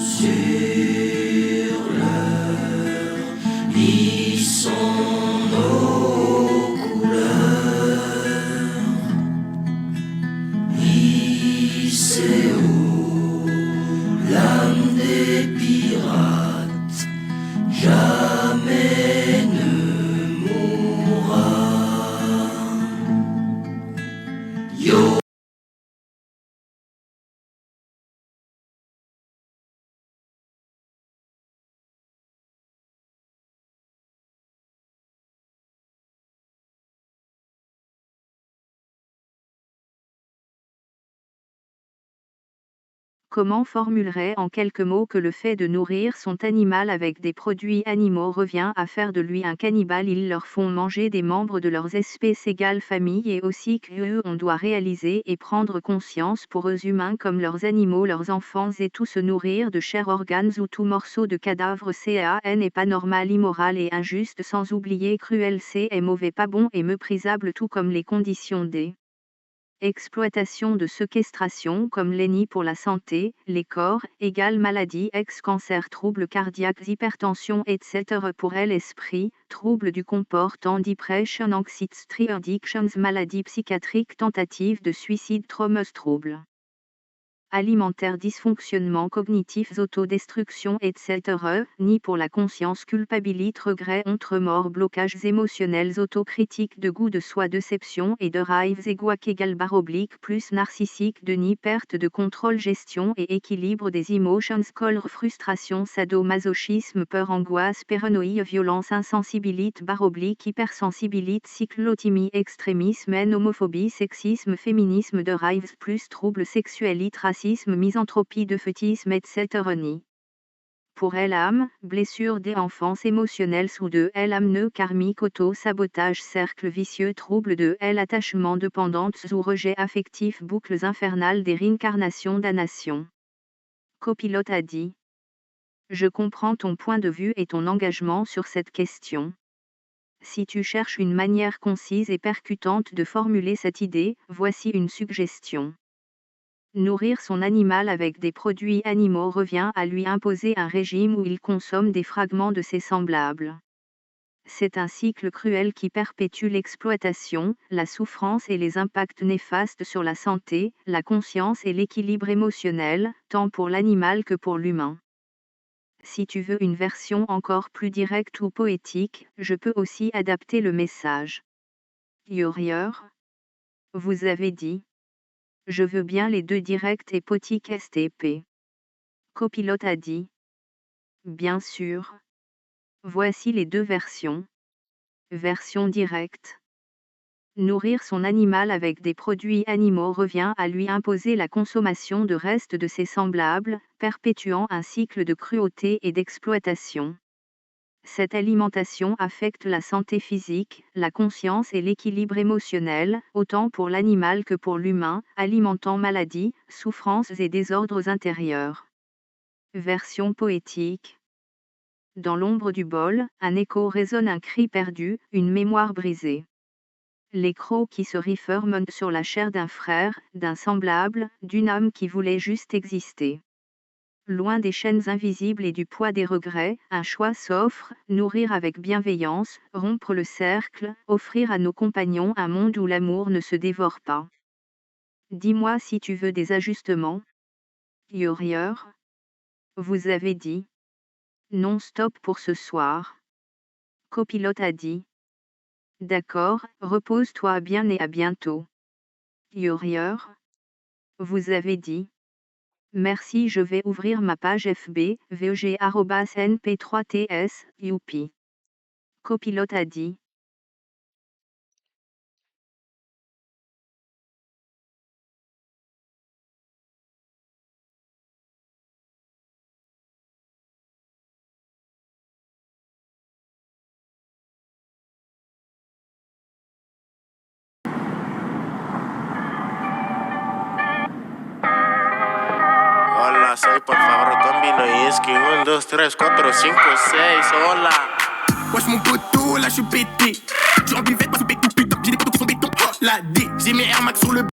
Sur leur lit sont nos couleurs. Icéo, l'âme des pirates, jamais ne mourra. Yo. Comment formulerait en quelques mots que le fait de nourrir son animal avec des produits animaux revient à faire de lui un cannibale? Ils leur font manger des membres de leurs espèces égales famille et aussi qu'eux on doit réaliser et prendre conscience pour eux humains comme leurs animaux, leurs enfants et tout se nourrir de chair, organes ou tout morceau de cadavre can est pas normal, immoral et injuste, sans oublier cruel, est mauvais, pas bon et méprisable, tout comme les conditions des exploitation de séquestration comme l'ENI pour la santé, les corps, égale maladie, ex-cancer, troubles cardiaques, hypertension, etc. pour elle, esprit, troubles du comportement, depression, anxiety, addictions, maladies psychiatriques, tentatives de suicide, traumas, troubles alimentaire, dysfonctionnement cognitif, autodestruction, etc. Ni pour la conscience, culpabilité, regret, honte, remords, blocages émotionnels, autocritique, de goût de soi, déception et de rêves, égoïque égale / plus narcissique, de ni perte de contrôle, gestion et équilibre des emotions, colère, frustration, sadomasochisme, peur, angoisse, paranoïa, violence, insensibilité / hypersensibilité, cyclothymie, extrémisme, haine, homophobie, sexisme, féminisme, de rêves plus troubles sexuels, racisme, misanthropie, defaitisme, etc. Ni pour elle âme, blessure des enfances émotionnelles sous de elle âme, nœud karmique, auto-sabotage, cercle vicieux, trouble de elle, attachement, dépendance ou rejet affectif, boucles infernales des réincarnations, damnation. Copilote a dit: je comprends ton point de vue et ton engagement sur cette question. Si tu cherches une manière concise et percutante de formuler cette idée, voici une suggestion. Nourrir son animal avec des produits animaux revient à lui imposer un régime où il consomme des fragments de ses semblables. C'est un cycle cruel qui perpétue l'exploitation, la souffrance et les impacts néfastes sur la santé, la conscience et l'équilibre émotionnel, tant pour l'animal que pour l'humain. Si tu veux une version encore plus directe ou poétique, je peux aussi adapter le message. Yorier, vous avez dit. Je veux bien les deux, direct et poétique STP. Copilote a dit. Bien sûr. Voici les deux versions. Version directe. Nourrir son animal avec des produits animaux revient à lui imposer la consommation de restes de ses semblables, perpétuant un cycle de cruauté et d'exploitation. Cette alimentation affecte la santé physique, la conscience et l'équilibre émotionnel, autant pour l'animal que pour l'humain, alimentant maladies, souffrances et désordres intérieurs. Version poétique. Dans l'ombre du bol, un écho résonne, un cri perdu, une mémoire brisée. Les crocs qui se referment sur la chair d'un frère, d'un semblable, d'une âme qui voulait juste exister. Loin des chaînes invisibles et du poids des regrets, un choix s'offre, nourrir avec bienveillance, rompre le cercle, offrir à nos compagnons un monde où l'amour ne se dévore pas. Dis-moi si tu veux des ajustements. Yorier, vous avez dit. Non-stop pour ce soir. Copilote a dit. D'accord, repose-toi bien et à bientôt. Yorier, vous avez dit. Merci, je vais ouvrir ma page FB, veg@np3ts, youpi. Copilote a dit. Hola, soy por favor Tombino y es que 1, 2, 3, 4, 5, 6, hola. Wesh mon poteau, là je suis pété. Je en buvette, pas sous pétou, putain. J'ai des poteaux qui sont béton, oh la D. J'ai mes Air Max sur le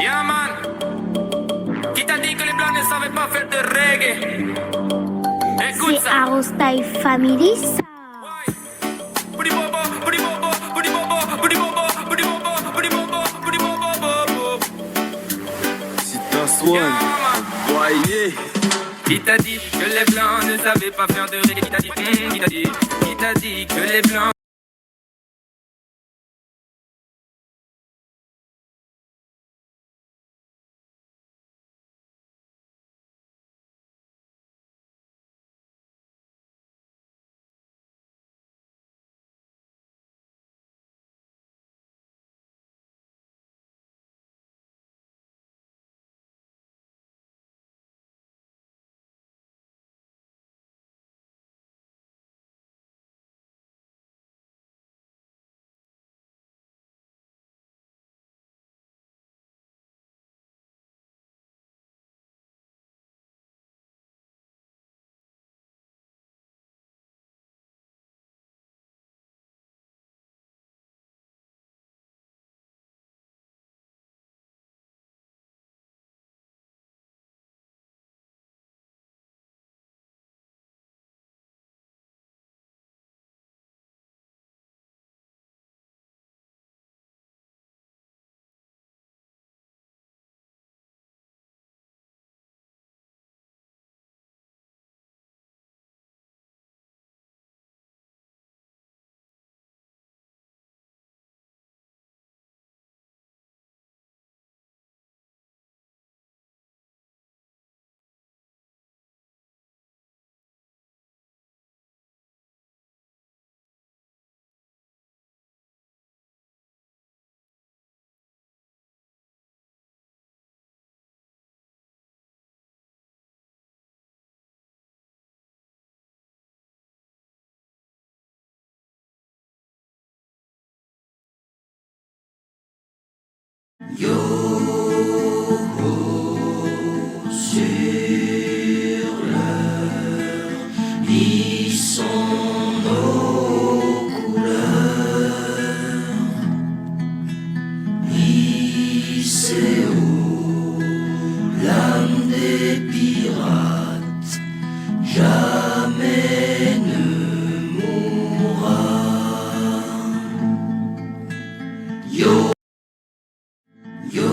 Yeah man, qui t'a dit que les blancs ne savaient pas faire de reggae? Écoute C'est ça. Arostai Family. Booty bobo, booty bobo, booty bobo, booty bobo, booty bobo, booty bobo, booty bobo, bobo. Yeah, man. Qui t'a dit que les blancs ne savaient pas faire de reggae? Qui t'a dit? Qui t'a dit que les blancs sur leur lit sont nos couleurs. Lycéo, l'âme des pirates, jamais ne mourra. Yo, yo,